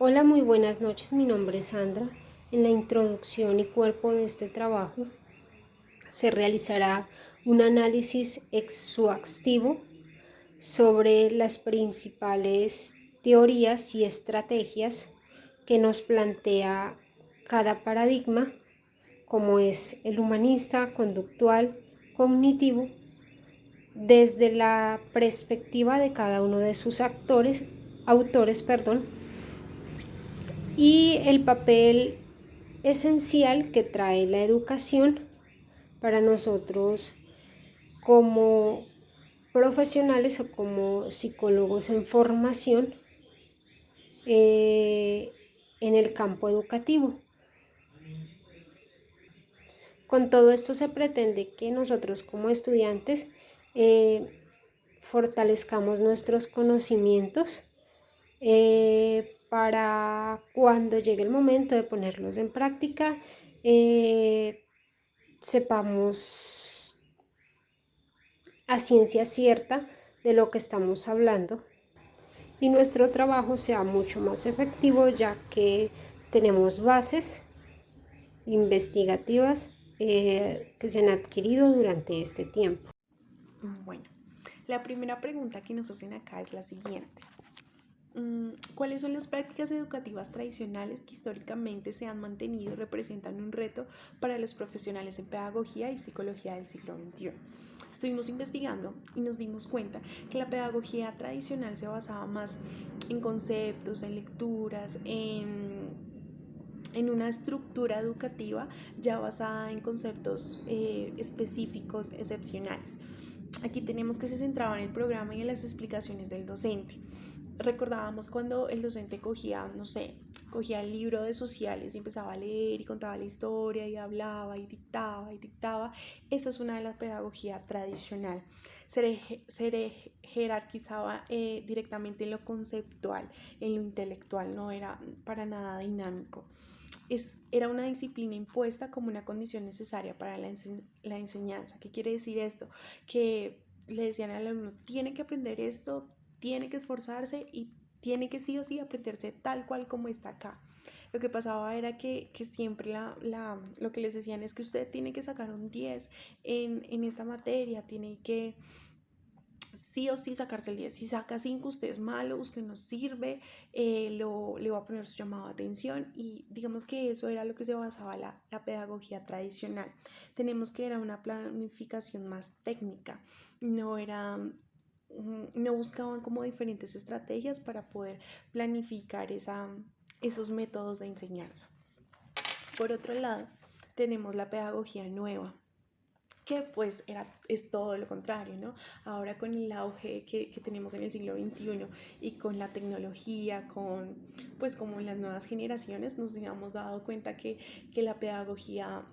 Hola, muy buenas noches. Mi nombre es Sandra. En la introducción y cuerpo de este trabajo se realizará un análisis exhaustivo sobre las principales teorías y estrategias que nos plantea cada paradigma, como es el humanista, conductual, cognitivo, desde la perspectiva de cada uno de sus autores, y el papel esencial que trae la educación para nosotros como profesionales o como psicólogos en formación eh, en el campo educativo. Con todo esto se pretende que nosotros como estudiantes fortalezcamos nuestros conocimientos para cuando llegue el momento de ponerlos en práctica, sepamos a ciencia cierta de lo que estamos hablando y nuestro trabajo sea mucho más efectivo, ya que tenemos bases investigativas que se han adquirido durante este tiempo. Bueno, la primera pregunta que nos hacen acá es la siguiente. ¿Cuáles son las prácticas educativas tradicionales que históricamente se han mantenido y representan un reto para los profesionales en pedagogía y psicología del siglo XXI? Estuvimos investigando y nos dimos cuenta que la pedagogía tradicional se basaba más en conceptos, en lecturas, en una estructura educativa ya basada en conceptos específicos, excepcionales. Aquí tenemos que se centraba en el programa y en las explicaciones del docente. Recordábamos cuando el docente cogía, no sé, cogía el libro de sociales y empezaba a leer y contaba la historia y hablaba y dictaba y dictaba. Esa es una de las pedagogías tradicional. Se jerarquizaba directamente en lo conceptual, en lo intelectual, no era para nada dinámico. Era una disciplina impuesta como una condición necesaria para la enseñanza. ¿Qué quiere decir esto? Que le decían al alumno, tiene que aprender esto, tiene que esforzarse y tiene que sí o sí aprenderse tal cual como está acá. Lo que pasaba era que siempre lo que les decían es que usted tiene que sacar un 10 en esta materia, tiene que sí o sí sacarse el 10. Si saca 5 usted es malo, usted no sirve, le va a poner su llamado de atención y digamos que eso era lo que se basaba la pedagogía tradicional. Tenemos que era una planificación más técnica, no era no buscaban como diferentes estrategias para poder planificar esos métodos de enseñanza. Por otro lado, tenemos la pedagogía nueva, que pues es todo lo contrario, ¿no? Ahora con el auge que tenemos en el siglo XXI y con la tecnología, con pues como las nuevas generaciones nos hemos dado cuenta que la pedagogía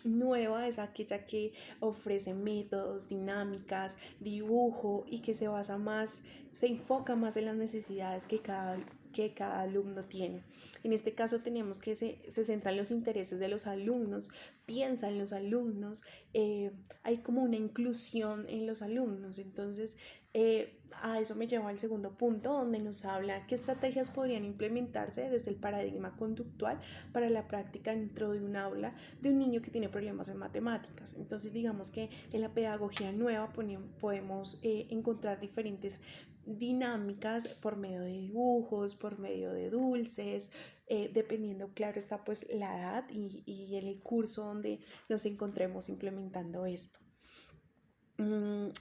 nueva es aquella que ofrece métodos, dinámicas, dibujo y que se basa más, se enfoca más en las necesidades que cada alumno tiene. En este caso tenemos que se centran los intereses de los alumnos, piensa en los alumnos, hay como una inclusión en los alumnos. Entonces, a eso me lleva al segundo punto, donde nos habla qué estrategias podrían implementarse desde el paradigma conductual para la práctica dentro de un aula de un niño que tiene problemas en matemáticas. Entonces, digamos que en la pedagogía nueva podemos encontrar diferentes dinámicas por medio de dibujos, por medio de dulces, dependiendo, claro está, pues la edad y el curso donde nos encontremos implementando esto.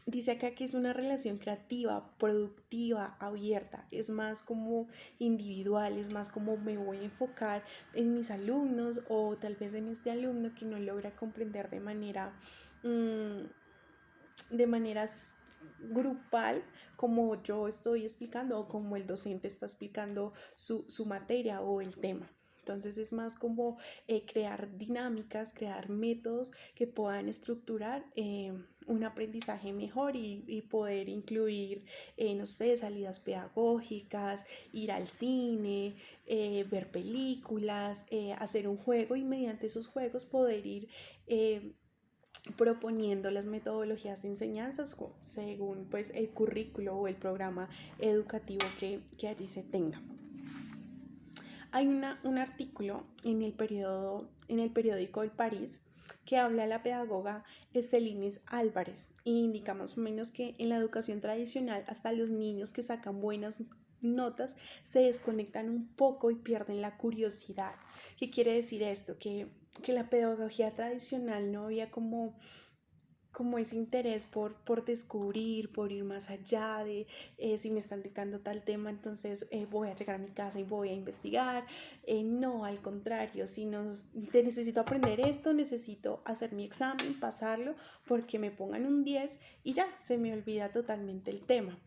Dice acá que es una relación creativa, productiva, abierta, es más como individual, es más como me voy a enfocar en mis alumnos o tal vez en este alumno que no logra comprender de maneras grupal como yo estoy explicando o como el docente está explicando su materia o el tema. Entonces es más como crear dinámicas, crear métodos que puedan estructurar un aprendizaje mejor y poder incluir, no sé, salidas pedagógicas, ir al cine, ver películas, hacer un juego y mediante esos juegos poder ir proponiendo las metodologías de enseñanzas según pues el currículo o el programa educativo que allí se tenga. Hay un artículo en el periódico El País que habla de la pedagoga Celinis Álvarez y indica más o menos que en la educación tradicional hasta los niños que sacan buenas notas se desconectan un poco y pierden la curiosidad. ¿Qué quiere decir esto? Que la pedagogía tradicional no había como ese interés descubrir, por ir más allá de si me están dictando tal tema, entonces voy a llegar a mi casa y voy a investigar. No, al contrario, si no, te necesito aprender esto, necesito hacer mi examen, pasarlo, porque me pongan un 10 y ya, se me olvida totalmente el tema.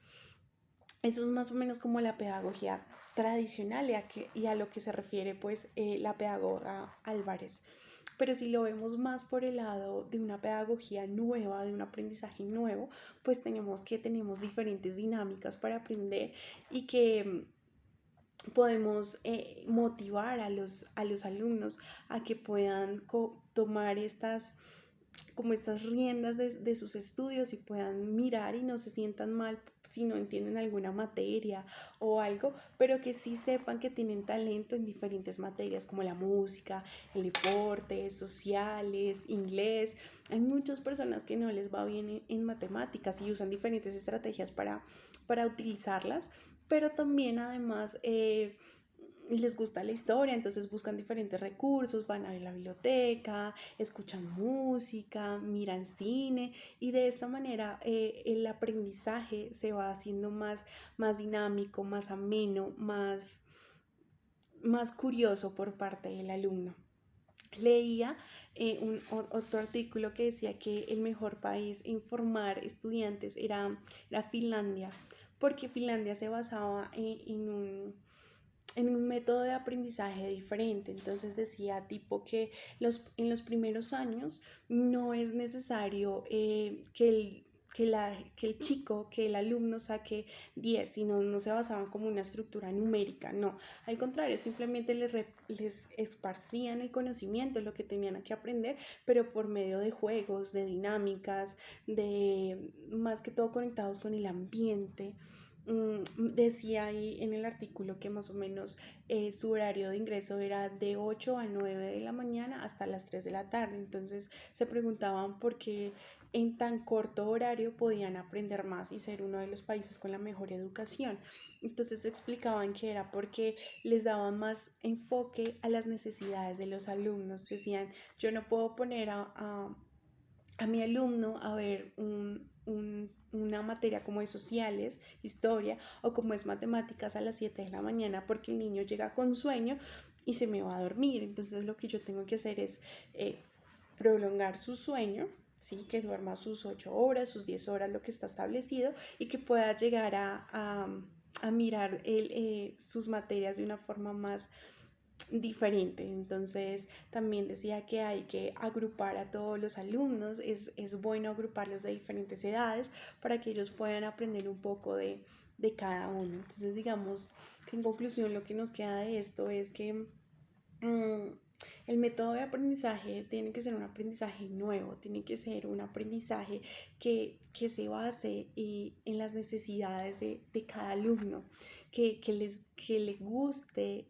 Eso es más o menos como la pedagogía tradicional y a lo que se refiere pues la pedagoga Álvarez. Pero si lo vemos más por el lado de una pedagogía nueva, de un aprendizaje nuevo, pues tenemos diferentes dinámicas para aprender y que podemos motivar a los alumnos a que puedan tomar como estas riendas de sus estudios y puedan mirar y no se sientan mal si no entienden alguna materia o algo, pero que sí sepan que tienen talento en diferentes materias como la música, el deporte, sociales, inglés. Hay muchas personas que no les va bien en matemáticas y usan diferentes estrategias para utilizarlas, pero también además les gusta la historia, entonces buscan diferentes recursos, van a la biblioteca, escuchan música, miran cine y de esta manera el aprendizaje se va haciendo más dinámico, más ameno, más curioso por parte del alumno. Leía otro artículo que decía que el mejor país en formar estudiantes era Finlandia, porque Finlandia se basaba en un método de aprendizaje diferente. Entonces decía tipo que en los primeros años no es necesario que el chico, que el alumno saque 10, sino no se basaban como una estructura numérica, no. Al contrario, simplemente les esparcían el conocimiento, lo que tenían que aprender, pero por medio de juegos, de dinámicas, de más que todo conectados con el ambiente. Decía ahí en el artículo que más o menos su horario de ingreso era de 8 a 9 de la mañana hasta las 3 de la tarde. Entonces se preguntaban por qué en tan corto horario podían aprender más y ser uno de los países con la mejor educación. Entonces explicaban que era porque les daban más enfoque a las necesidades de los alumnos. Decían, yo no puedo poner a mi alumno a ver una materia como es sociales, historia o como es matemáticas a las 7 de la mañana porque el niño llega con sueño y se me va a dormir. Entonces lo que yo tengo que hacer es prolongar su sueño, ¿sí? Que duerma sus 8 horas, sus 10 horas, lo que está establecido y que pueda llegar a mirar sus materias de una forma más diferente. Entonces también decía que hay que agrupar a todos los alumnos, es bueno agruparlos de diferentes edades para que ellos puedan aprender un poco de cada uno. Entonces digamos que en conclusión lo que nos queda de esto es que el método de aprendizaje tiene que ser un aprendizaje nuevo, tiene que ser un aprendizaje que se base en las necesidades de cada alumno, que le guste.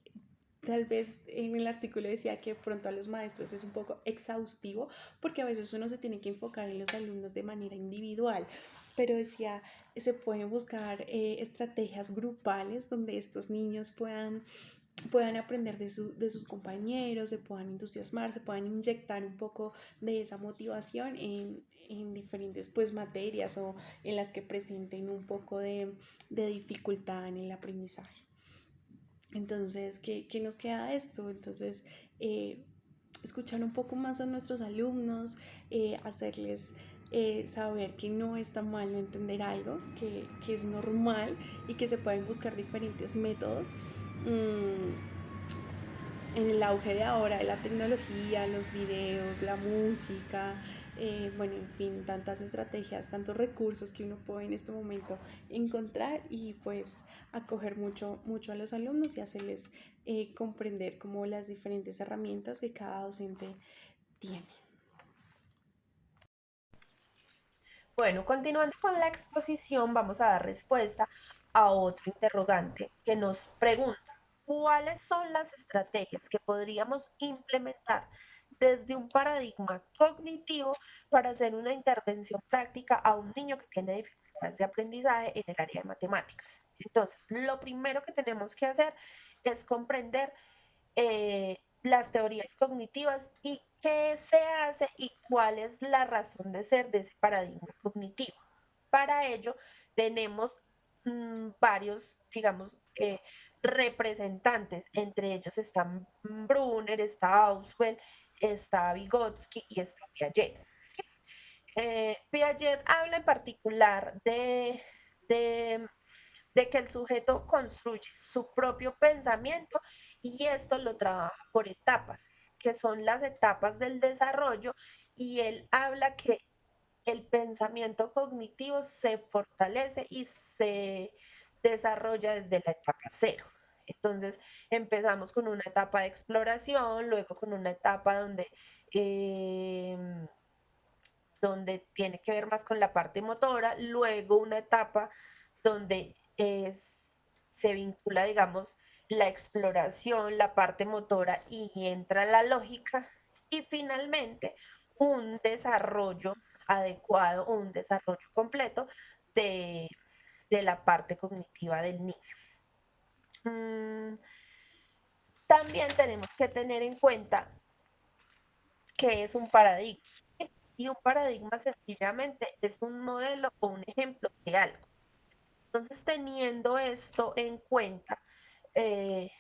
Tal vez en el artículo decía que pronto a los maestros es un poco exhaustivo porque a veces uno se tiene que enfocar en los alumnos de manera individual, pero decía, se pueden buscar estrategias grupales donde estos niños puedan aprender de sus compañeros, se puedan entusiasmar, se puedan inyectar un poco de esa motivación en diferentes pues, materias o en las que presenten un poco de dificultad en el aprendizaje. Entonces, ¿qué nos queda de esto? Entonces, escuchar un poco más a nuestros alumnos, hacerles saber que no está mal no entender algo, que es normal y que se pueden buscar diferentes métodos. En el auge de ahora de la tecnología, los videos, la música, bueno, en fin, tantas estrategias, tantos recursos que uno puede en este momento encontrar y pues acoger mucho a los alumnos y hacerles comprender como las diferentes herramientas que cada docente tiene. Bueno, continuando con la exposición, vamos a dar respuesta a otro interrogante que nos pregunta. ¿cuáles son las estrategias que podríamos implementar desde un paradigma cognitivo para hacer una intervención práctica a un niño que tiene dificultades de aprendizaje en el área de matemáticas? Entonces, lo primero que tenemos que hacer es comprender las teorías cognitivas y qué se hace y cuál es la razón de ser de ese paradigma cognitivo. Para ello, tenemos varios, digamos, representantes. Entre ellos están Brunner, está Auswell, está Vygotsky y está Piaget. ¿Sí? Piaget habla en particular de, de que el sujeto construye su propio pensamiento y esto lo trabaja por etapas, que son las etapas del desarrollo, y él habla que el pensamiento cognitivo se fortalece y se desarrolla desde la etapa cero. Entonces empezamos con una etapa de exploración, luego con una etapa eh, donde tiene que ver más con la parte motora, luego una etapa donde se vincula, digamos, la exploración, la parte motora y entra la lógica, y finalmente un desarrollo adecuado o un desarrollo completo de, de la parte cognitiva del niño. También tenemos que tener en cuenta que es un paradigma. Y un paradigma sencillamente es un modelo o un ejemplo de algo. Entonces, teniendo esto en cuenta, eh,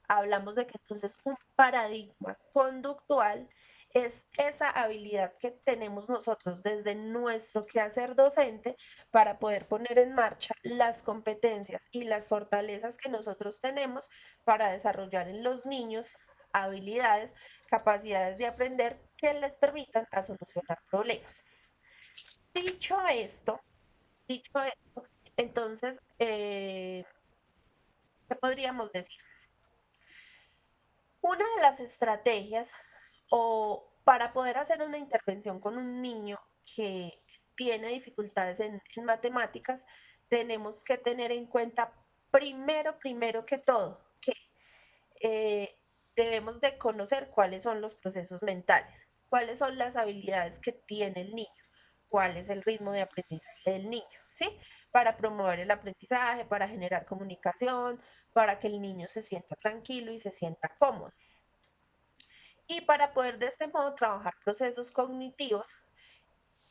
hablamos de que entonces un paradigma conductual es esa habilidad que tenemos nosotros desde nuestro quehacer docente para poder poner en marcha las competencias y las fortalezas que nosotros tenemos para desarrollar en los niños habilidades, capacidades de aprender que les permitan a solucionar problemas. Dicho esto, dicho esto, entonces, ¿qué podríamos decir? Una de las estrategias o para poder hacer una intervención con un niño que tiene dificultades en matemáticas, tenemos que tener en cuenta primero que todo, que debemos de conocer cuáles son los procesos mentales, cuáles son las habilidades que tiene el niño, cuál es el ritmo de aprendizaje del niño, ¿sí? Para promover el aprendizaje, para generar comunicación, para que el niño se sienta tranquilo y se sienta cómodo. Y para poder de este modo trabajar procesos cognitivos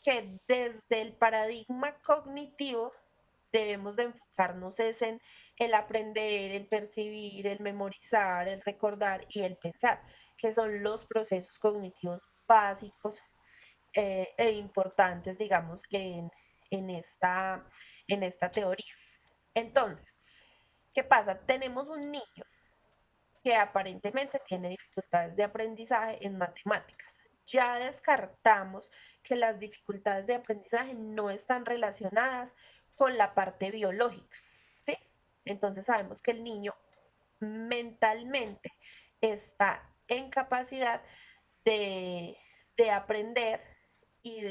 que desde el paradigma cognitivo debemos de enfocarnos es en el aprender, el percibir, el memorizar, el recordar y el pensar, que son los procesos cognitivos básicos e importantes, digamos, en, esta, en esta teoría. Entonces, ¿qué pasa? Tenemos un niño que aparentemente tiene dificultades de aprendizaje en matemáticas. Ya descartamos que las dificultades de aprendizaje no están relacionadas con la parte biológica, ¿sí? Entonces sabemos que el niño mentalmente está en capacidad de, de aprender y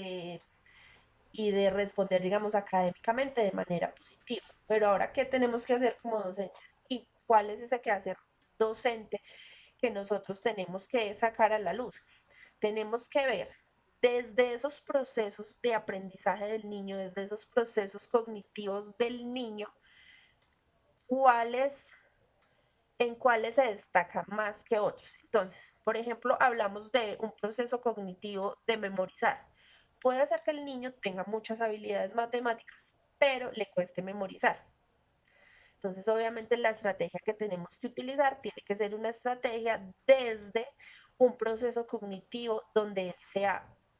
de responder, digamos, académicamente de manera positiva. Pero ahora, ¿qué tenemos que hacer como docentes? ¿Y cuál es ese quehacer docente que nosotros tenemos que sacar a la luz? Tenemos que ver desde esos procesos de aprendizaje del niño, desde esos procesos cognitivos del niño, en cuáles se destaca más que otros. Entonces, por ejemplo, hablamos de un proceso cognitivo de memorizar. Puede ser que el niño tenga muchas habilidades matemáticas, pero le cueste memorizar. Entonces, obviamente, la estrategia que tenemos que utilizar tiene que ser una estrategia desde un proceso cognitivo donde él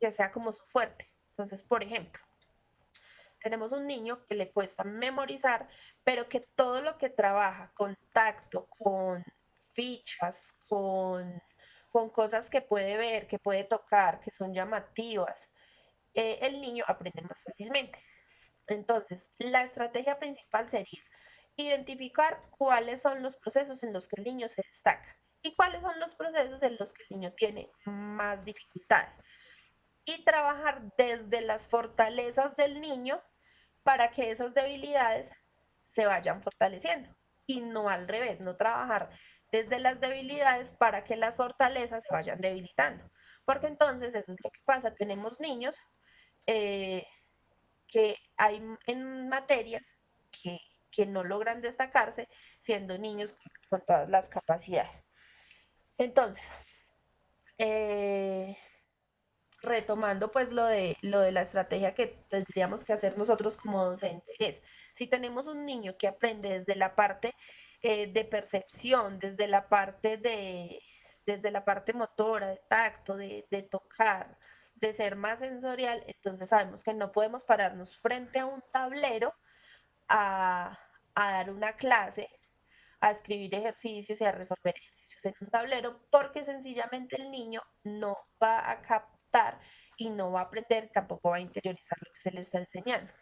que sea como su fuerte. Entonces, por ejemplo, tenemos un niño que le cuesta memorizar, pero que todo lo que trabaja con tacto, con fichas, con cosas que puede ver, que puede tocar, que son llamativas, el niño aprende más fácilmente. Entonces, la estrategia principal sería identificar cuáles son los procesos en los que el niño se destaca y cuáles son los procesos en los que el niño tiene más dificultades. Y trabajar desde las fortalezas del niño para que esas debilidades se vayan fortaleciendo y no al revés, no trabajar desde las debilidades para que las fortalezas se vayan debilitando. Porque entonces eso es lo que pasa. Tenemos niños que hay en materias que, que no logran destacarse siendo niños con todas las capacidades. Entonces, retomando pues lo de la estrategia que tendríamos que hacer nosotros como docentes es, si tenemos un niño que aprende desde la parte de percepción, desde la parte motora, de tacto, de tocar, de ser más sensorial, entonces sabemos que no podemos pararnos frente a un tablero a dar una clase, a escribir ejercicios y a resolver ejercicios en un tablero, porque sencillamente el niño no va a captar y no va a aprender, tampoco va a interiorizar lo que se le está enseñando.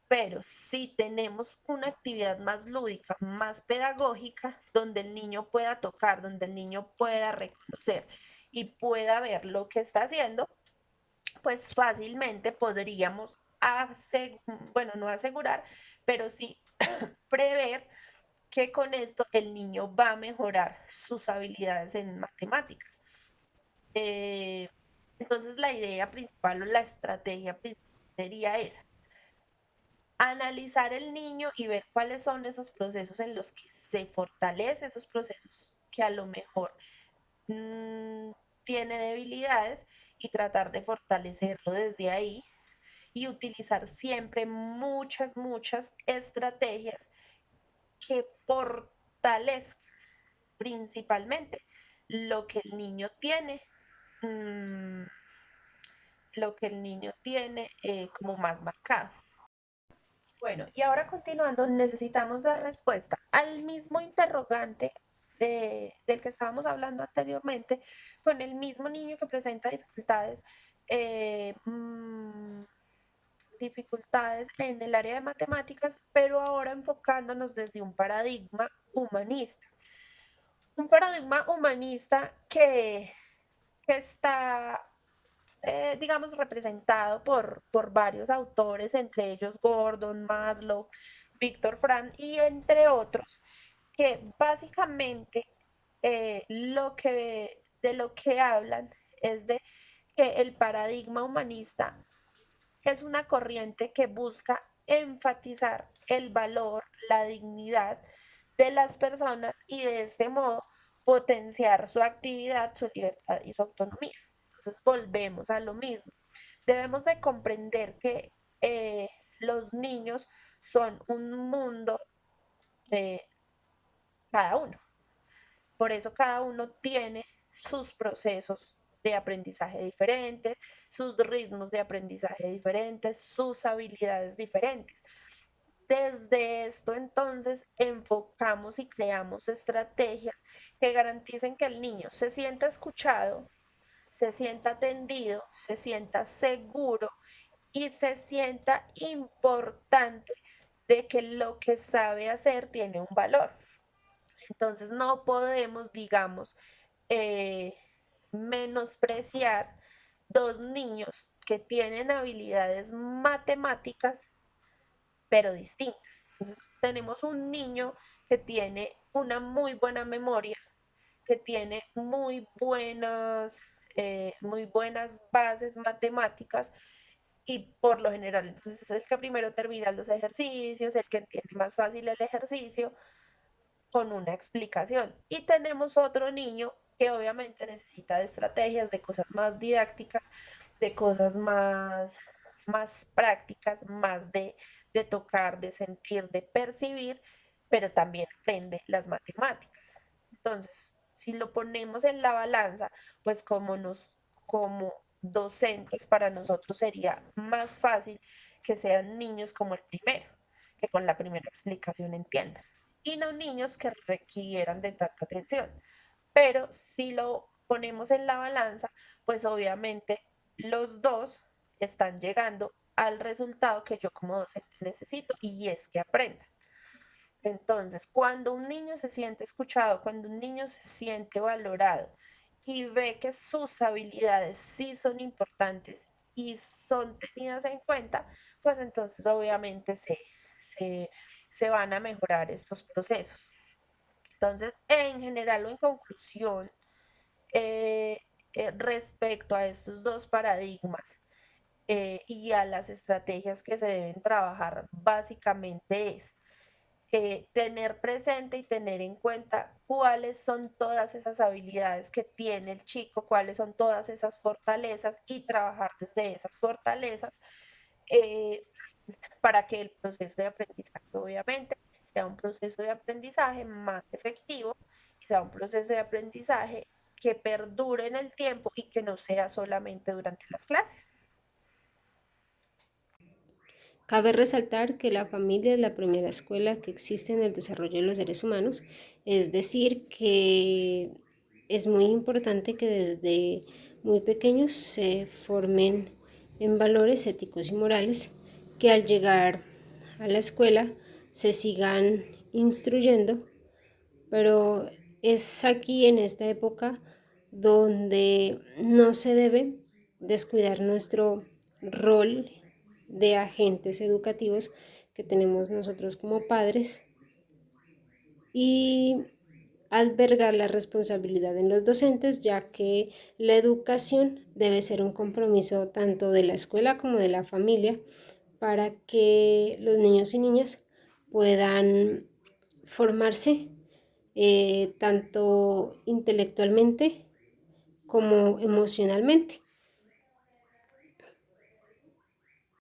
Pero si tenemos una actividad más lúdica, más pedagógica, donde el niño pueda tocar, donde el niño pueda reconocer y pueda ver lo que está haciendo, pues fácilmente podríamos, bueno, no asegurar, pero sí prever que con esto el niño va a mejorar sus habilidades en matemáticas. Eh, entonces la idea principal o la estrategia principal sería esa, analizar el niño y ver cuáles son esos procesos en los que se fortalece, esos procesos que a lo mejor mmm, tiene debilidades y tratar de fortalecerlo desde ahí y utilizar siempre muchas estrategias que fortalezcan principalmente lo que el niño tiene, mmm, lo que el niño tiene como más marcado. Bueno, y ahora continuando, necesitamos dar respuesta al mismo interrogante del que estábamos hablando anteriormente, con el mismo niño que presenta dificultades, eh, mmm, dificultades en el área de matemáticas, pero ahora enfocándonos desde un paradigma humanista. Un paradigma humanista que está, digamos, representado por varios autores, entre ellos Gordon, Maslow, Víctor Frank y entre otros, que básicamente de lo que hablan es de que el paradigma humanista es una corriente que busca enfatizar el valor, la dignidad de las personas y de este modo potenciar su actividad, su libertad y su autonomía. Entonces volvemos a lo mismo. Debemos de comprender que los niños son un mundo de cada uno. Por eso cada uno tiene sus procesos de aprendizaje diferentes, sus ritmos de aprendizaje diferentes, sus habilidades diferentes. Desde esto entonces enfocamos y creamos estrategias que garanticen que el niño se sienta escuchado, se sienta atendido, se sienta seguro y se sienta importante de que lo que sabe hacer tiene un valor. Entonces no podemos, digamos, eh, menospreciar dos niños que tienen habilidades matemáticas, pero distintas. Entonces tenemos un niño que tiene una muy buena memoria, que tiene muy buenas bases matemáticas y por lo general entonces es el que primero termina los ejercicios, el que entiende más fácil el ejercicio, con una explicación. Y tenemos otro niño que obviamente necesita de estrategias, de cosas más didácticas, de cosas más prácticas, más de tocar, de sentir, de percibir, pero también aprende las matemáticas. Entonces, si lo ponemos en la balanza, pues como docentes para nosotros sería más fácil que sean niños como el primero, que con la primera explicación entiendan y no niños que requieran de tanta atención. Pero si lo ponemos en la balanza, pues obviamente los dos están llegando al resultado que yo como docente necesito y es que aprendan. Entonces, cuando un niño se siente escuchado, cuando un niño se siente valorado y ve que sus habilidades sí son importantes y son tenidas en cuenta, pues entonces obviamente se van a mejorar estos procesos. Entonces, en general o en conclusión, respecto a estos dos paradigmas y a las estrategias que se deben trabajar, básicamente es tener presente y tener en cuenta cuáles son todas esas habilidades que tiene el chico, cuáles son todas esas fortalezas y trabajar desde esas fortalezas eh, para que el proceso de aprendizaje, obviamente, sea un proceso de aprendizaje más efectivo y sea un proceso de aprendizaje que perdure en el tiempo y que no sea solamente durante las clases. Cabe resaltar que la familia es la primera escuela que existe en el desarrollo de los seres humanos, es decir, que es muy importante que desde muy pequeños se formen en valores éticos y morales, que al llegar a la escuela se sigan instruyendo, pero es aquí en esta época donde no se debe descuidar nuestro rol de agentes educativos que tenemos nosotros como padres y albergar la responsabilidad en los docentes, ya que la educación debe ser un compromiso tanto de la escuela como de la familia para que los niños y niñas puedan formarse tanto intelectualmente como emocionalmente.